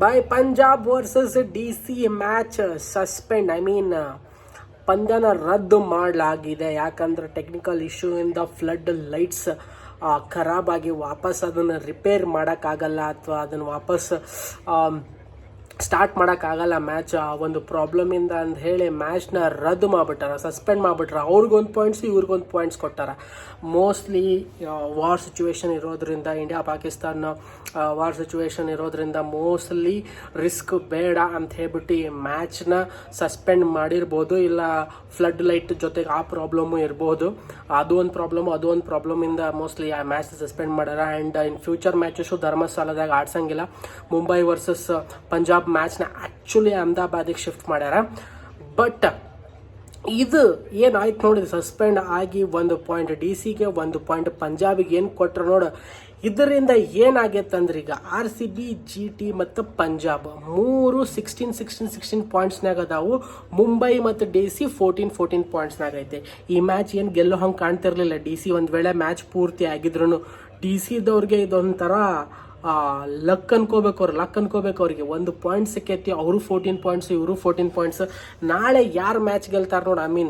By Punjab versus DC match suspend ಪಂದ್ಯನ ರದ್ದು ಮಾಡಲಾಗಿದೆ. ಯಾಕಂದ್ರೆ ಟೆಕ್ನಿಕಲ್ ಇಶ್ಯೂ ಇಂದ ಫ್ಲಡ್ ಲೈಟ್ಸ್ ಖರಾಬ್ ಆಗಿ ವಾಪಸ್ ಅದನ್ನು ರಿಪೇರ್ ಮಾಡೋಕ್ಕಾಗಲ್ಲ ಅಥವಾ ಅದನ್ನು ವಾಪಸ್ ಸ್ಟಾರ್ಟ್ ಮಾಡೋಕ್ಕಾಗಲ್ಲ ಮ್ಯಾಚ್ ಒಂದು ಪ್ರಾಬ್ಲಮಿಂದ ಅಂತ ಹೇಳಿ ಮ್ಯಾಚ್ನ ರದ್ದು ಮಾಡಿಬಿಟ್ಟಾರ, ಸಸ್ಪೆಂಡ್ ಮಾಡಿಬಿಟ್ರ. ಅವ್ರಿಗೊಂದು ಪಾಯಿಂಟ್ಸ್ ಇವ್ರಿಗೊಂದು ಪಾಯಿಂಟ್ಸ್ ಕೊಟ್ಟಾರ. ಮೋಸ್ಟ್ಲಿ ವಾರ್ ಸಿಚುವೇಶನ್ ಇರೋದ್ರಿಂದ, ಇಂಡಿಯಾ ಪಾಕಿಸ್ತಾನ ವಾರ್ ಸಿಚುವೇಶನ್ ಇರೋದ್ರಿಂದ ಮೋಸ್ಟ್ಲಿ ರಿಸ್ಕ್ ಬೇಡ ಅಂತ ಹೇಳ್ಬಿಟ್ಟು ಮ್ಯಾಚ್ನ ಸಸ್ಪೆಂಡ್ ಮಾಡಿರ್ಬೋದು. ಇಲ್ಲ ಫ್ಲಡ್ ಲೈಟ್ ಜೊತೆಗೆ ಆ ಪ್ರಾಬ್ಲಮ್ಮು ಇರ್ಬೋದು. ಅದು ಒಂದು ಪ್ರಾಬ್ಲಮಿಂದ ಮೋಸ್ಟ್ಲಿ ಆ ಮ್ಯಾಚ್ ಸಸ್ಪೆಂಡ್ ಮಾಡ್ಯಾರ. ಆ್ಯಂಡ್ ಇನ್ ಫ್ಯೂಚರ್ ಮ್ಯಾಚಸ್ಸು ಧರ್ಮಸ್ಥಳದಾಗ ಆಡ್ಸಂಗಿಲ್ಲ. ಮುಂಬೈ ವರ್ಸಸ್ ಪಂಜಾಬ್ ಮ್ಯಾಚ್ನ ಆ್ಯಕ್ಚುಲಿ ಅಹಮದಾಬಾದಿಗೆ ಶಿಫ್ಟ್ ಮಾಡ್ಯಾರ. ಬಟ್ ಇದು ಏನಾಯ್ತು ನೋಡಿ, ಸಸ್ಪೆಂಡ್ ಆಗಿ 1 ಪಾಯಿಂಟ್ DCಗೆ, 1 ಪಾಯಿಂಟ್ ಪಂಜಾಬಿಗೆ ಏನು ಕೊಟ್ಟರು ನೋಡು. ಇದರಿಂದ ಏನಾಗೈತಂದ್ರೆ ಈಗ RCB, GT ಮತ್ತು ಪಂಜಾಬ್ ಮೂರು 16 ಪಾಯಿಂಟ್ಸ್ನಾಗ ಅದಾವು. ಮುಂಬೈ ಮತ್ತು DC 14 ಪಾಯಿಂಟ್ಸ್ನಾಗ ಐತೆ. ಈ ಮ್ಯಾಚ್ ಏನು ಗೆಲ್ಲೋ ಹಂಗೆ ಕಾಣ್ತಿರ್ಲಿಲ್ಲ. DC ಒಂದು ವೇಳೆ ಮ್ಯಾಚ್ ಪೂರ್ತಿ ಆಗಿದ್ರು DC ಇದೊಂಥರ ಲಕ್ ಅನ್ಕೋಬೇಕು ಅವ್ರಿಗೆ. 1 ಪಾಯಿಂಟ್ ಸಿಕ್ಕೈತಿ, ಅವರು 14 ಪಾಯಿಂಟ್ಸ್, ಇವರು 14 ಪಾಯಿಂಟ್ಸ್. ನಾಳೆ ಯಾರು ಮ್ಯಾಚ್ ಗೆಲ್ತಾರೆ ನೋಡಿ,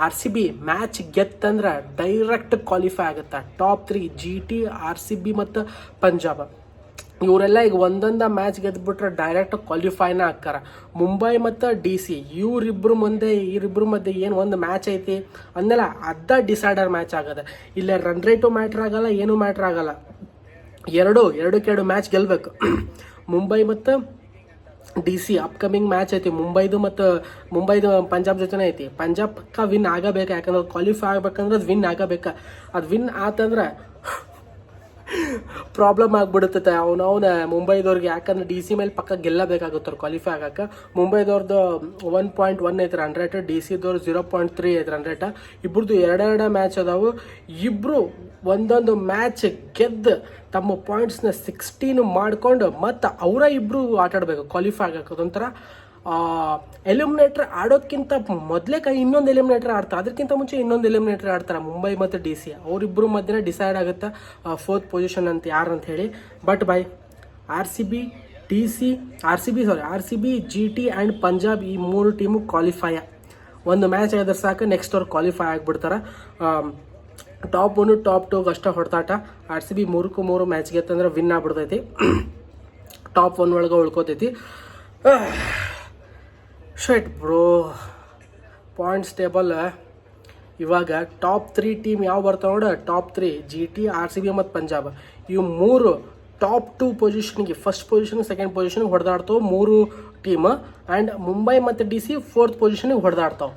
RCB ಮ್ಯಾಚ್ ಗೆತ್ತಂದ್ರೆ ಡೈರೆಕ್ಟ್ ಕ್ವಾಲಿಫೈ ಆಗುತ್ತೆ. ಟಾಪ್ 3 GT, RCB ಮತ್ತು ಪಂಜಾಬ್ ಇವರೆಲ್ಲ ಈಗ ಒಂದೊಂದು ಮ್ಯಾಚ್ ಗೆದ್ಬಿಟ್ರೆ ಡೈರೆಕ್ಟ್ ಕ್ವಾಲಿಫೈನ ಹಾಕಾರ. ಮುಂಬೈ ಮತ್ತು DC ಇವರಿಬ್ಬರು ಮಧ್ಯೆ ಏನು ಒಂದು ಮ್ಯಾಚ್ ಐತಿ ಅಂದಲ್ಲ, ಅದ ಡಿಸೈಡರ್ ಮ್ಯಾಚ್ ಆಗದ. ಇಲ್ಲ ರನ್ ರೇಟು ಮ್ಯಾಟ್ರ್ ಆಗಲ್ಲ, ಏನೂ ಮ್ಯಾಟ್ರ್ ಆಗಲ್ಲ. ಎರಡಕ್ಕೆ ಮ್ಯಾಚ್ ಗೆಲ್ಲಬೇಕು. ಮುಂಬೈ ಮತ್ತು DC ಅಪ್ಕಮಿಂಗ್ ಮ್ಯಾಚ್ ಐತಿ. ಮುಂಬೈದು ಪಂಜಾಬ್ ಜೊತೆನೇ ಐತಿ. ಪಂಜಾಬ್ ಪಕ್ಕ ವಿನ್ ಆಗಬೇಕು. ಯಾಕಂದ್ರೆ ಕ್ವಾಲಿಫೈ ಆಗ್ಬೇಕಂದ್ರೆ ಅದು ವಿನ್ ಆಗಬೇಕು. ಅದು ವಿನ್ ಆತಂದ್ರೆ ಪ್ರಾಬ್ಲಮ್ ಆಗ್ಬಿಡುತ್ತೆ ಮುಂಬೈದವ್ರಿಗೆ. ಯಾಕಂದ್ರೆ DC ಮೇಲೆ ಪಕ್ಕ ಗೆಲ್ಲಬೇಕಾಗುತ್ತೆ ಕ್ವಾಲಿಫೈ ಆಗಕ್ಕೆ. ಮುಂಬೈದವ್ರದ್ದು 1.1 ಐತೆ ರನ್ ರೇಟ್, DCದವ್ರು 0.3 ಐತೆ ರನ್ ರೇಟ್. ಇಬ್ಬರದು ಎರಡೆರಡು ಮ್ಯಾಚ್ ಅದಾವು. ಇಬ್ಬರು ಒಂದೊಂದು ಮ್ಯಾಚ್ ಗೆದ್ದು ತಮ್ಮ ಪಾಯಿಂಟ್ಸ್ನ 16 ಮಾಡ್ಕೊಂಡು ಮತ್ತು ಅವರ ಇಬ್ಬರು ಆಟಾಡಬೇಕು ಕ್ವಾಲಿಫೈ ಆಗಕ್ಕೆ. ಅದೊಂಥರ ಎಲಿಮಿನೇಟರ್ ಆಡೋದಕ್ಕಿಂತ ಮೊದಲೇ ಇನ್ನೊಂದು ಎಲಿಮಿನೇಟರ್ ಆಡ್ತಾರೆ. ಅದಕ್ಕಿಂತ ಮುಂಚೆ ಇನ್ನೊಂದು ಎಲಿಮಿನೇಟರ್ ಆಡ್ತಾರೆ. ಮುಂಬೈ ಮತ್ತು DC ಅವರಿಬ್ಬರು ಮಧ್ಯೆ ಡಿಸೈಡ್ ಆಗುತ್ತೆ 4th ಪೊಸಿಷನ್ ಅಂತ ಯಾರು ಅಂತ ಹೇಳಿ. But by RCB, GT and Punjab ಈ 3 ಟೀಮು ಕ್ವಾಲಿಫೈ. ಒಂದು ಮ್ಯಾಚ್ ಆಗಿದ್ರೆ ಸಾಕು, ನೆಕ್ಸ್ಟ್ ಅವ್ರು ಕ್ವಾಲಿಫೈ ಆಗಿಬಿಡ್ತಾರೆ. ಟಾಪ್ 1 ಟಾಪ್ 2 ಅಷ್ಟೇ ಹೊಡೆದಾಟ. RCB 3 ಮ್ಯಾಚ್ ಗೆತ್ತಂದ್ರೆ ವಿನ್ ಆಗ್ಬಿಡ್ತೈತಿ, ಟಾಪ್ 1 ಒಳಗೆ ಉಳ್ಕೋತೈತಿ. ಶಟ್ ಬ್ರೋ, ಪಾಯಿಂಟ್ಸ್ ಟೇಬಲ್ ಇವಾಗ ಟಾಪ್ 3 ಟೀಮ್ ಯಾವ ಬರ್ತಾವೆ ನೋಡ. ಟಾಪ್ 3 GT, RCB ಮತ್ತು ಪಂಜಾಬ್ ಇವು 3 ಟಾಪ್ 2 ಪೊಸಿಷನ್ಗೆ, ಫಸ್ಟ್ ಪೊಸಿಷನ್, ಸೆಕೆಂಡ್ ಪೊಸಿಷನ್ಗೆ ಹೊಡೆದಾಡ್ತಾವೆ 3 ಟೀಮ್. ಆ್ಯಂಡ್ ಮುಂಬೈ ಮತ್ತು DC 4th ಪೊಸಿಷನ್ಗೆ ಹೊಡೆದಾಡ್ತಾವೆ.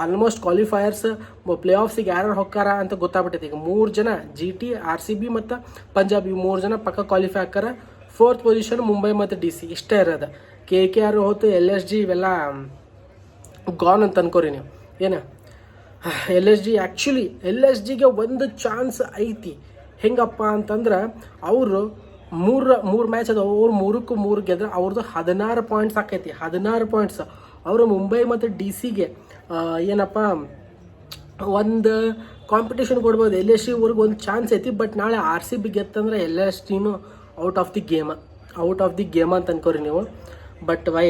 ಆಲ್ಮೋಸ್ಟ್ ಕ್ವಾಲಿಫೈಯರ್ಸ್ ಪ್ಲೇ ಆಫ್ಸಿಗೆ ಯಾರು ಹೊಕ್ಕಾರ ಅಂತ ಗೊತ್ತಾಗ್ಬಿಟ್ಟೈತಿ. ಈಗ 3 ಜನ GT, RCB ಮತ್ತು ಪಂಜಾಬ್ ಇವು 3 ಜನ ಪಕ್ಕ ಕ್ವಾಲಿಫೈ ಹಾಕಾರ. 4th ಪೊಸಿಷನ್ ಮುಂಬೈ ಮತ್ತು DC ಇಷ್ಟೇ ಇರೋದು. KKR ಹೊತ್ತು LSG ಇವೆಲ್ಲ ಗಾನ್ ಅಂತ ಅನ್ಕೋರಿ ನೀವು. ಏನು LSGಗೆ ಒಂದು ಚಾನ್ಸ್ ಐತಿ. ಹೆಂಗಪ್ಪ ಅಂತಂದ್ರೆ ಅವರು ಮೂರು ಮ್ಯಾಚ್ ಅದಾವ. ಅವ್ರು 3 ಗೆದ್ರೆ ಅವ್ರದ್ದು 16 ಪಾಯಿಂಟ್ಸ್ ಆಕೈತಿ. 16 ಪಾಯಿಂಟ್ಸ್ ಅವರು ಮುಂಬೈ ಮತ್ತು DCಗೆ ಏನಪ್ಪ ಒಂದು ಕಾಂಪಿಟೇಷನ್ ಕೊಡ್ಬೋದು. LSG ಊರಿಗೆ ಒಂದು ಚಾನ್ಸ್ ಐತಿ. ಬಟ್ ನಾಳೆ RCB ಗೆತ್ತಂದ್ರೆ LSGನೂ ಔಟ್ ಆಫ್ ದಿ ಗೇಮ್ ಅಂತ ಅನ್ಕೋರಿ ನೀವು. ಬಟ್ ವೈ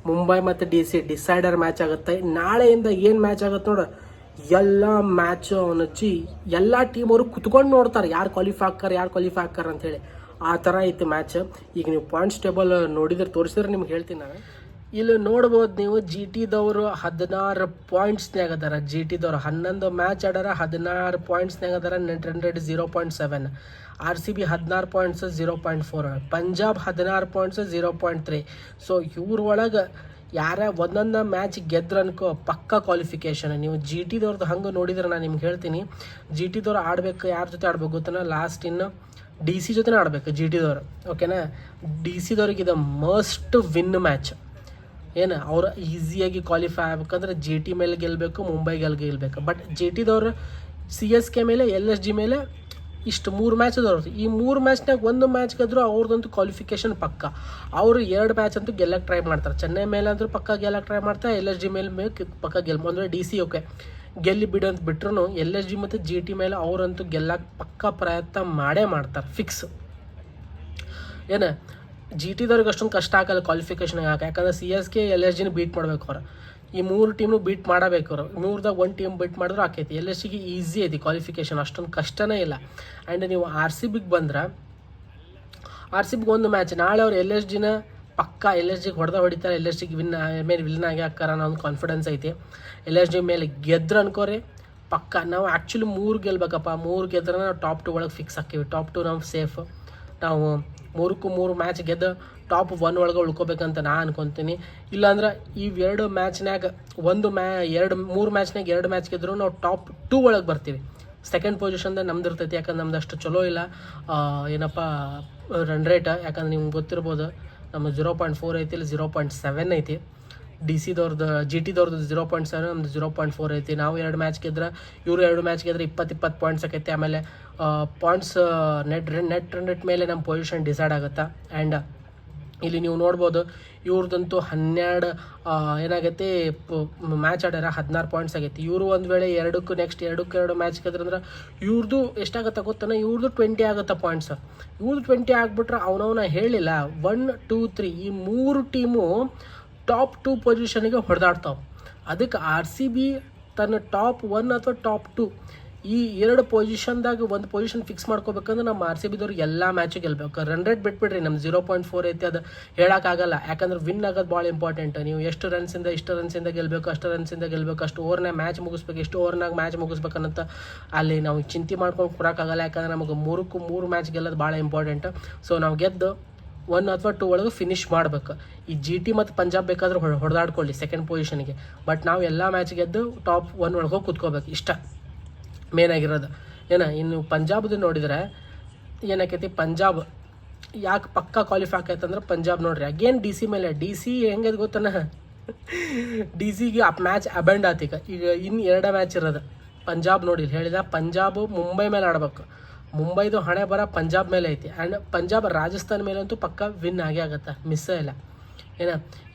ಮುಂಬೈ ಮತ್ತು DC ಡಿಸೈಡರ್ ಮ್ಯಾಚ್ ಆಗುತ್ತೆ. ನಾಳೆಯಿಂದ ಏನು ಮ್ಯಾಚ್ ಆಗುತ್ತೆ ನೋಡ, ಎಲ್ಲ ಮ್ಯಾಚ್ ಅವನಚ್ಚಿ ಎಲ್ಲ ಟೀಮ್ ಅವರು ಕುತ್ಕೊಂಡು ನೋಡ್ತಾರೆ ಯಾರು ಕ್ವಾಲಿಫೈ ಆಕ್ಕಾರ ಅಂತೇಳಿ. ಆ ಥರ ಐತಿ ಮ್ಯಾಚ್. ಈಗ ನೀವು ಪಾಯಿಂಟ್ಸ್ ಟೇಬಲ್ ತೋರಿಸಿದ್ರೆ ನಿಮ್ಗೆ ಹೇಳ್ತೀನಿ ನಾನು. ಇಲ್ಲಿ ನೋಡ್ಬೋದು ನೀವು, GTದವರು 16 ಪಾಯಿಂಟ್ಸ್ನಾಗ ಅದಾರ. GTದವ್ರು 11 ಮ್ಯಾಚ್ ಆಡಾರ, 16 ಪಾಯಿಂಟ್ಸ್ನಾಗ ಅದಾರ. Net run rate 0.7. RCB 16 points 0.4. Punjab 16 points 0.3. So ಇವ್ರೊಳಗೆ ಯಾರ ಒಂದೊಂದು ಮ್ಯಾಚ್ ಗೆದ್ರೆ ಅನ್ಕೋ ಪಕ್ಕ ಕ್ವಾಲಿಫಿಕೇಷನ್. ನೀವು GTದವ್ರದ್ದು ಹಂಗೆ ನೋಡಿದ್ರೆ ನಾನು ನಿಮ್ಗೆ ಹೇಳ್ತೀನಿ, GTದವ್ರು ಆಡಬೇಕು. ಯಾರ ಜೊತೆ ಆಡ್ಬೇಕು ಗೊತ್ತನ, ಲಾಸ್ಟ್ ಇನ್ನು DC ಜೊತೆ ಆಡಬೇಕು GTದವ್ರು. ಓಕೆನಾ, DCದವ್ರಿಗೆ ಇದು ಮಸ್ಟ್ ವಿನ್ ಮ್ಯಾಚ್. ಏನು ಅವ್ರು ಈಸಿಯಾಗಿ ಕ್ವಾಲಿಫೈ ಆಗ್ಬೇಕಂದ್ರೆ GT ಮೇಲೆ ಗೆಲ್ಲಬೇಕು, ಮುಂಬೈಗೆ ಗೆಲ್ಲಬೇಕು. ಬಟ್ GTದವ್ರು CSK ಮೇಲೆ, LSG ಮೇಲೆ ಇಷ್ಟು 3 ಮ್ಯಾಚ್ ಅದಾವ್ರು. ಈ 3 ಮ್ಯಾಚ್ನಾಗ ಒಂದು ಮ್ಯಾಚ್ ಗೆದ್ರು ಅವ್ರದ್ದಂತೂ ಕ್ವಾಲಿಫಿಕೇಷನ್ ಪಕ್ಕ. ಅವರು 2 ಮ್ಯಾಚ್ ಅಂತೂ ಗೆಲ್ಲಕ್ಕೆ ಟ್ರೈ ಮಾಡ್ತಾರೆ. ಚೆನ್ನೈ ಮೇಲೆ ಅಂದರೂ ಪಕ್ಕ ಗೆಲ್ಲಕ್ಕೆ ಟ್ರೈ ಮಾಡ್ತಾರೆ, LSG ಮೇಲೆ ಪಕ್ಕ ಅಂದರೆ DC ಓಕೆ ಗೆಲ್ಲಿ ಬಿಡು ಅಂತ ಬಿಟ್ರು LSG ಮತ್ತು GT ಮೇಲೆ ಅವರಂತೂ ಗೆಲ್ಲಕ್ಕೆ ಪಕ್ಕ ಪ್ರಯತ್ನ ಮಾಡೇ ಮಾಡ್ತಾರೆ, ಫಿಕ್ಸ್. ಏನು ಜಿ ಟಿದವ್ರಿಗೆ ಅಷ್ಟೊಂದು ಕಷ್ಟ ಆಗಲ್ಲ ಕ್ವಾಲಿಫಿಕೇಷನ್ ಆಗಕ್ಕೆ, ಯಾಕಂದ್ರೆ CSK LSGನ ಬೀಟ್ ಮಾಡ್ಬೇಕು ಅವ್ರು. ಈ 3 ಟೀಮ್ನು ಬೀಟ್ ಮಾಡಬೇಕು ಅವರು. 3ದಾಗ 1 ಟೀಮ್ ಬೀಟ್ ಮಾಡಿದ್ರು ಆಕೈತಿ. LSGಗೆ ಈಸಿ ಐತಿ ಕ್ವಾಲಿಫಿಕೇಷನ್, ಅಷ್ಟೊಂದು ಕಷ್ಟನೇ ಇಲ್ಲ. ಆ್ಯಂಡ್ ನೀವು RCBಗೆ ಬಂದ್ರೆ RCBಗೆ ಒಂದು ಮ್ಯಾಚ್ ನಾಳೆ ಅವ್ರು LSGನ ಪಕ್ಕಾ LSGಗೆ ಹೊಡಿತಾರೆ. LSGಗೆ ವಿನ್ ಆಗಿ ಹಾಕಾರ ಅನ್ನೋ ಒಂದು ಕಾನ್ಫಿಡೆನ್ಸ್ ಐತಿ. LSG ಮೇಲೆ ಗೆದ್ರು ಅನ್ಕೋರಿ ಪಕ್ಕ. ನಾವು ಆ್ಯಕ್ಚುಲಿ 3 ಗೆಲ್ಬೇಕಪ್ಪ, 3 ಗೆದ್ರೆ ನಾವು ಟಾಪ್ 2 ಒಳಗೆ ಫಿಕ್ಸ್ ಹಾಕೀವಿ. ಟಾಪ್ 2 ನಾವು ಸೇಫ್. ನಾವು 3 ಮ್ಯಾಚ್ ಗೆದ್ದು ಟಾಪ್ 1 ಒಳಗೆ ಉಳ್ಕೋಬೇಕಂತ ನಾನು ಅನ್ಕೊತೀನಿ. ಇಲ್ಲಾಂದ್ರೆ ಈ 2 ಮ್ಯಾಚ್ನಾಗ 3 ಮ್ಯಾಚ್ನಾಗ 2 ಮ್ಯಾಚ್ ಗೆದ್ರು ನಾವು ಟಾಪ್ 2 ಒಳಗೆ ಬರ್ತೀವಿ. ಸೆಕೆಂಡ್ ಪೊಸಿಷನ್ದಾಗ ನಮ್ದು ಇರ್ತೈತಿ, ಯಾಕಂದ್ರೆ ನಮ್ದು ಅಷ್ಟು ಚಲೋ ಇಲ್ಲ ಏನಪ್ಪ ರನ್ ರೇಟ್. ಯಾಕಂದ್ರೆ ನಿಮ್ಗೆ ಗೊತ್ತಿರ್ಬೋದು ನಮ್ಮದು 0.4 ಐತಿ, ಇಲ್ಲಿ 0.7 ಐತಿ. DCದವ್ರದ್ದು GTದವ್ರದ್ದು 0.7, ನಮ್ದು 0.4 ಐತಿ. ನಾವು 2 ಮ್ಯಾಚ್ ಗೆದ್ರೆ ಇವರು 2 ಮ್ಯಾಚ್ ಗೆದ್ರೆ 20 ಪಾಯಿಂಟ್ಸ್ ಆಕೈತಿ. ಆಮೇಲೆ ಪಾಯಿಂಟ್ಸ್ ನೆಟ್ ರನ್ ರೇಟ್ ಮೇಲೆ ನಮ್ಮ ಪೊಸಿಷನ್ ಡಿಸೈಡ್ ಆಗುತ್ತೆ. ಆ್ಯಂಡ್ ಇಲ್ಲಿ ನೀವು ನೋಡ್ಬೋದು ಇವ್ರದ್ದಂತೂ 12 ಏನಾಗೈತಿ ಮ್ಯಾಚ್ ಆಡ್ಯಾರ, 16 ಪಾಯಿಂಟ್ಸ್ ಆಗೈತಿ. ಇವರು ಒಂದು ವೇಳೆ 2 ಮ್ಯಾಚ್ ಗೆದ್ರಂದ್ರೆ ಇವ್ರದ್ದು ಎಷ್ಟಾಗತ್ತೆ ಗೊತ್ತಾನ, ಇವ್ರದ್ದು 20 ಆಗುತ್ತೆ ಪಾಯಿಂಟ್ಸ್. ಇವ್ರದ್ದು 20 ಆಗಿಬಿಟ್ರೆ ಅವನವನ ಹೇಳಿಲ್ಲ 1, 2, 3 ಈ 3 ಟೀಮು ಟಾಪ್ 2 ಪೊಸಿಷನ್ಗೆ ಹೊಡೆದಾಡ್ತಾವೆ. ಅದಕ್ಕೆ RCB ತನ್ನ ಟಾಪ್ 1 ಅಥವಾ ಟಾಪ್ 2 ಈ 2 ಪೊಸಿಷನ್ದಾಗ ಒಂದು ಪೊಸಿಷನ್ ಫಿಕ್ಸ್ ಮಾಡ್ಕೋಬೇಕಂದ್ರೆ ನಮ್ಮ RCBದವ್ರಿಗೆ ಎಲ್ಲ ಮ್ಯಾಚು ಗೆಲ್ಬೇಕು. ರನ್ ರೇಟ್ ಬಿಟ್ಬಿಡ್ರಿ, ನಮ್ಮ 0.4 ಐತಿ, ಅದು ಹೇಳೋಕ್ಕಾಗಲ್ಲ. ಯಾಕಂದ್ರೆ ವಿನ್ ಆಗೋದು ಭಾಳ ಇಂಪಾರ್ಟೆಂಟ್. ನೀವು ಇಷ್ಟು ರನ್ಸಿಂದ ಗೆಲ್ಲಬೇಕು, ಅಷ್ಟು ಓವರ್ನಾಗ ಮ್ಯಾಚ್ ಮುಗಿಸ್ಬೇಕು, ಎಷ್ಟು ಓವರ್ನಾಗ ಮ್ಯಾಚ್ ಮುಗಿಸ್ಬೇಕನ್ನಂತ ಅಲ್ಲಿ ನಾವು ಚಿಂತೆ ಮಾಡ್ಕೊಂಡು ಕೊಡೋಕ್ಕಾಗಲ್ಲ. ಯಾಕಂದ್ರೆ ನಮಗೆ 3 ಮ್ಯಾಚ್ ಗೆಲ್ಲೋದು ಭಾಳ ಇಂಪಾರ್ಟೆಂಟ್. ಸೊ ನಾವು ಗೆದ್ದು 1 ಅಥವಾ 2 ಒಳಗೆ ಫಿನಿಶ್ ಮಾಡ್ಬೇಕು. ಈ GT ಮತ್ತು ಪಂಜಾಬ್ ಬೇಕಾದ್ರೆ ಹೊಡೆದಾಡ್ಕೊಳ್ಳಿ ಸೆಕೆಂಡ್ ಪೊಸಿಷನ್ಗೆ, ಬಟ್ ನಾವು ಎಲ್ಲ ಮ್ಯಾಚ್ ಗೆದ್ದು ಟಾಪ್ 1 ಒಳಗೆ ಹೋಗಿ ಕೂತ್ಕೋಬೇಕು. ಇಷ್ಟ ಮೇನ್ ಆಗಿರೋದು. ಇನ್ನು ಪಂಜಾಬ್ದು ನೋಡಿದರೆ ಏನಾಕೈತಿ, ಪಂಜಾಬ್ ಯಾಕೆ ಪಕ್ಕಾ ಕ್ವಾಲಿಫೈ ಆಕೈತಂದ್ರೆ ಪಂಜಾಬ್ ನೋಡ್ರಿ ಅಗೇನ್ DC ಮೇಲೆ. DC ಹೆಂಗೈತೆ ಗೊತ್ತನ, DCಗೆ ಮ್ಯಾಚ್ ಅಬೆಂಡ್ ಆತೀಗ. ಈಗ ಇನ್ನು 2 ಮ್ಯಾಚ್ ಇರೋದು. ಪಂಜಾಬ್ ನೋಡಿ ಹೇಳಿದ, ಪಂಜಾಬ್ ಮುಂಬೈ ಮೇಲೆ ಆಡ್ಬೇಕು. ಮುಂಬೈದು ಹಣೆ ಬರ ಪಂಜಾಬ್ ಮೇಲೆ ಐತಿ. ಆ್ಯಂಡ್ ಪಂಜಾಬ್ ರಾಜಸ್ಥಾನ್ ಮೇಲೆ ಅಂತೂ ಪಕ್ಕ ವಿನ್ ಆಗೇ ಆಗುತ್ತೆ, ಮಿಸ್ಸೇ ಇಲ್ಲ.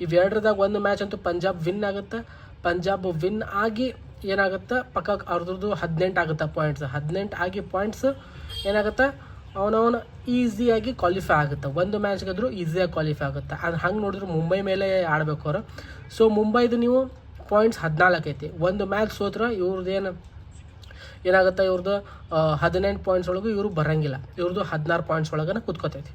ಇವೆರಡರದಾಗ ಒಂದು ಮ್ಯಾಚ್ ಅಂತೂ ಪಂಜಾಬ್ ವಿನ್ ಆಗುತ್ತೆ. ಪಂಜಾಬ್ ವಿನ್ ಆಗಿ ಏನಾಗುತ್ತೆ ಪಕ್ಕ ಅವ್ರದ್ದು 18 ಆಗುತ್ತೆ ಪಾಯಿಂಟ್ಸ್. 18 ಆಗಿ ಪಾಯಿಂಟ್ಸ್ ಏನಾಗುತ್ತೆ ಅವನವನು ಈಸಿಯಾಗಿ ಕ್ವಾಲಿಫೈ ಆಗುತ್ತೆ. ಒಂದು ಮ್ಯಾಚ್ ಗೆದ್ರು ಈಸಿಯಾಗಿ ಕ್ವಾಲಿಫೈ ಆಗುತ್ತೆ. ಅದು ಹಂಗೆ ನೋಡಿದ್ರೆ ಮುಂಬೈ ಮೇಲೆ ಆಡಬೇಕು ಅವರು. ಸೊ ಮುಂಬೈದು ನೀವು ಪಾಯಿಂಟ್ಸ್ 14 ಐತಿ. ಒಂದು ಮ್ಯಾಚ್ ಸೋತ್ರ ಇವ್ರದ್ದು ಏನಾಗುತ್ತೆ, ಇವ್ರದ್ದು 18 ಪಾಯಿಂಟ್ಸ್ ಒಳಗೂ ಇವರು ಬರೋಂಗಿಲ್ಲ. ಇವ್ರದ್ದು 16 ಪಾಯಿಂಟ್ಸ್ ಒಳಗನ ಕೂತ್ಕೋತೈತಿ.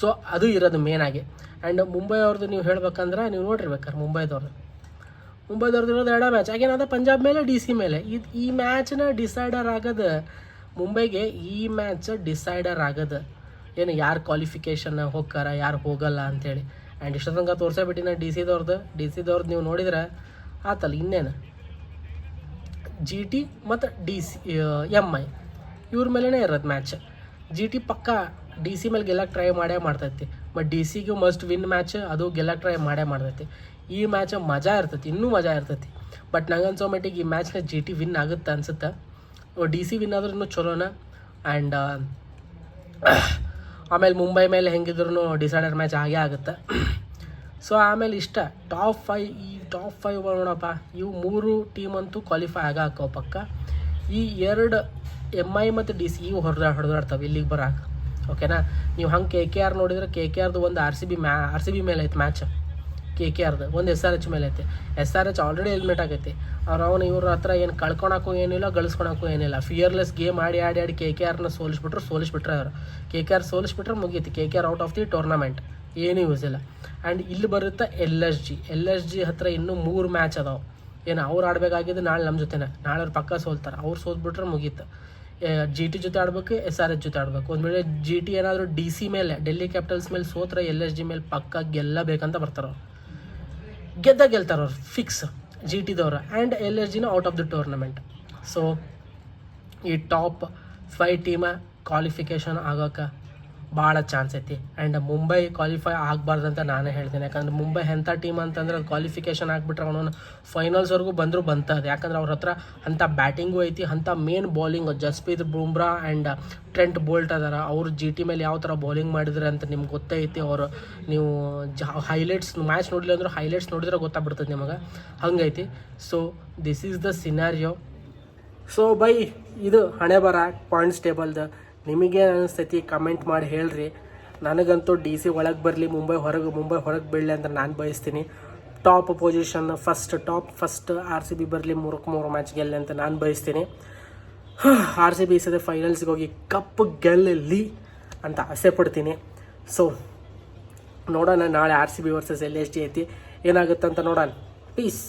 ಸೊ ಅದು ಇರೋದು ಮೇನಾಗಿ. ಆ್ಯಂಡ್ ಮುಂಬೈ ಅವ್ರದ್ದು ನೀವು ಹೇಳ್ಬೇಕಂದ್ರೆ ನೀವು ನೋಡಿರ್ಬೇಕಾರೆ ಮುಂಬೈದವ್ರದ್ದು ಇರೋದು 2 ಮ್ಯಾಚ್ ಆಗೇನದ ಪಂಜಾಬ್ ಮೇಲೆ DC ಮೇಲೆ. ಈ ಮ್ಯಾಚ್ನ ಡಿಸೈಡರ್ ಆಗೋದು ಮುಂಬೈಗೆ. ಈ ಮ್ಯಾಚ್ ಡಿಸೈಡರ್ ಆಗೋದು ಏನು ಯಾರು ಕ್ವಾಲಿಫಿಕೇಷನ್ ಹೋಗ್ತಾರ ಯಾರು ಹೋಗಲ್ಲ ಅಂಥೇಳಿ. ಆ್ಯಂಡ್ ಇಷ್ಟ ತನಕ ತೋರಿಸೇಬಿಟ್ಟಿನ ಡಿಸಿದವ್ರದ್ದು ನೀವು ನೋಡಿದ್ರೆ ಆತಲ್ಲ. ಇನ್ನೇನು GT ಮತ್ತು MI ಇವ್ರ ಮೇಲೇ ಇರೋದು ಮ್ಯಾಚ್. GT ಪಕ್ಕ DC ಮೇಲೆ ಗೆಲ್ಲಕ್ಕೆ ಟ್ರೈ ಮಾಡ್ತೈತಿ. ಬಟ್ DCಗೂ ಮಸ್ಟ್ ವಿನ್ ಮ್ಯಾಚ್, ಅದು ಗೆಲ್ಲಕ್ಕೆ ಟ್ರೈ ಮಾಡ್ತೈತಿ. ಈ ಮ್ಯಾಚ್ ಮಜಾ ಇರ್ತೈತಿ, ಇನ್ನೂ ಮಜಾ ಇರ್ತೈತಿ. ಬಟ್ ನಂಗೆ ಅನ್ಸೋ ಮಟ್ಟಿಗೆ ಈ ಮ್ಯಾಚ್ನ GT ವಿನ್ ಆಗುತ್ತೆ ಅನ್ಸುತ್ತೆ. DC ವಿನ್ ಆದ್ರೂ ಇನ್ನೂ ಚಲೋನ. ಆ್ಯಂಡ್ ಆಮೇಲೆ ಮುಂಬೈ ಮೇಲೆ ಹೆಂಗಿದ್ರು ಡಿಸೈಡರ್ ಮ್ಯಾಚ್ ಆಗೇ ಆಗುತ್ತೆ. ಸೊ ಆಮೇಲೆ ಇಷ್ಟ ಟಾಪ್ 5 ನೋಡಪ್ಪ, ಇವು 3 ಟೀಮ್ ಅಂತೂ ಕ್ವಾಲಿಫೈ ಹಾಕೋ ಪಕ್ಕ. ಈ 2 MI ಮತ್ತು DC ಇವು ಹೊಡೆದಾಡ್ತಾವೆ ಇಲ್ಲಿಗೆ ಬರೋಕೆ. ಓಕೆನಾ. ನೀವು ಹಂಗೆ KKR ನೋಡಿದ್ರೆ KKRದು ಒಂದು RCB ಮೇಲೆ ಐತೆ ಮ್ಯಾಚ್. KKRದು ಒಂದು SRH ಮೇಲೆ ಐತೆ. SRH ಆಲ್ರೆಡಿ ಎಲಿಮಿನೇಟ್ ಆಗೈತಿ. ಅವನು ಇವ್ರ ಹತ್ರ ಏನು ಕಳ್ಕೊಳಕ್ಕೂ ಏನಿಲ್ಲ, ಗಳಿಸ್ಕೊಳಕ್ಕೂ ಏನಿಲ್ಲ. ಫಿಯರ್ಲೆಸ್ ಗೇಮ್ ಆಡಿ KKRನ ಸೋಲಿಸ್ಬಿಟ್ರೆ ಅವರು. KKR ಸೋಲಿಸ್ಬಿಟ್ರೆ ಮುಗೀತಿ. KKR out of the tournament, ಏನೂ ಯೂಸ್ ಇಲ್ಲ. ಆ್ಯಂಡ್ ಇಲ್ಲಿ ಬರುತ್ತೆ LSG ಹತ್ರ ಇನ್ನೂ 3 ಮ್ಯಾಚ್ ಅದಾವೆ. ಅವ್ರು ಆಡಬೇಕಾಗಿದ್ದು ನಾಳೆ ನಮ್ಮ ಜೊತೆನೇ. ನಾಳೆ ಅವ್ರು ಪಕ್ಕ ಸೋಲ್ತಾರೆ. ಅವ್ರು ಸೋಲ್ಬಿಟ್ರೆ ಮುಗೀತು. GT ಜೊತೆ ಆಡ್ಬೇಕು, SRH ಜೊತೆ ಆಡಬೇಕು. ಒಂದು ವೇಳೆ GT ಏನಾದರೂ DC ಮೇಲೆ, ಡೆಲ್ಲಿ ಕ್ಯಾಪಿಟಲ್ಸ್ ಮೇಲೆ ಸೋತ್ರೆ LSG ಮೇಲೆ ಪಕ್ಕ ಗೆಲ್ಲಬೇಕಂತ ಬರ್ತಾರೆ ಅವ್ರು. ಗೆಲ್ತಾರೆ ಅವ್ರು ಫಿಕ್ಸ್ GTದವ್ರು. ಆ್ಯಂಡ್ LSGನ out of the tournament. So ಈ ಟಾಪ್ 5 ಟೀಮ ಕ್ವಾಲಿಫಿಕೇಷನ್ ಆಗೋಕೆ ಭಾಳ ಚಾನ್ಸ್ ಐತಿ. ಆ್ಯಂಡ್ ಮುಂಬೈ ಕ್ವಾಲಿಫೈ ಆಗಬಾರ್ದಂತ ನಾನೇ ಹೇಳ್ತೀನಿ. ಯಾಕಂದ್ರೆ ಮುಂಬೈ ಎಂಥ ಟೀಮ್ ಅಂತಂದ್ರೆ ಅದು ಕ್ವಾಲಿಫಿಕೇಷನ್ ಆಗಿಬಿಟ್ರೆ ಅವನು ಫೈನಲ್ಸ್ವರೆಗೂ ಬಂದರೂ ಬಂತದೆ. ಯಾಕಂದ್ರೆ ಅವ್ರ ಹತ್ರ ಅಂಥ ಬ್ಯಾಟಿಂಗು ಐತಿ, ಅಂಥ main bowling Jasprit Bumrah and Trent bolt ಅದಾರ. ಅವರು GT ಮೇಲೆ ಯಾವ ಥರ ಬೌಲಿಂಗ್ ಮಾಡಿದ್ರೆ ಅಂತ ನಿಮ್ಗೆ ಗೊತ್ತೈತಿ. ಅವರು ನೀವು ಹೈಲೈಟ್ಸ್ ಮ್ಯಾಚ್ ನೋಡಲಿಲ್ಲ ಅಂದರೂ ಹೈಲೈಟ್ಸ್ ನೋಡಿದ್ರೆ ಗೊತ್ತಾಗ್ಬಿಡ್ತದೆ ನಿಮಗೆ, ಹಂಗೈತಿ. So this is the scenario. So bye ಇದು ಹಣೆ ಬರ ಪಾಯಿಂಟ್ಸ್ ಟೇಬಲ್ದು. ನಿಮಗೆ ಅನಿಸ್ತೈತಿ ಕಮೆಂಟ್ ಮಾಡಿ ಹೇಳ್ರಿ. ನನಗಂತೂ ಡಿ ಸಿ ಒಳಗೆ ಬರಲಿ, ಮುಂಬೈ ಹೊರಗೆ ಬೀಳಲಿ ಅಂತ ನಾನು ಬಯಸ್ತೀನಿ. Top position first R C B ಬರಲಿ, 3 ಮ್ಯಾಚ್ ಗೆಲ್ಲಿ ಅಂತ ನಾನು ಬಯಸ್ತೀನಿ. ಆರ್ ಸಿ ಬಿ ಸದ ಫೈನಲ್ಸ್ಗೆ ಹೋಗಿ ಕಪ್ ಗೆಲ್ಲಲಿ ಅಂತ ಆಸೆ ಪಡ್ತೀನಿ. ಸೊ ನೋಡೋಣ ನಾಳೆ R C B versus LSG ಐತಿ, ಏನಾಗುತ್ತೆ ಅಂತ ನೋಡೋಣ. ಪೀಸ್.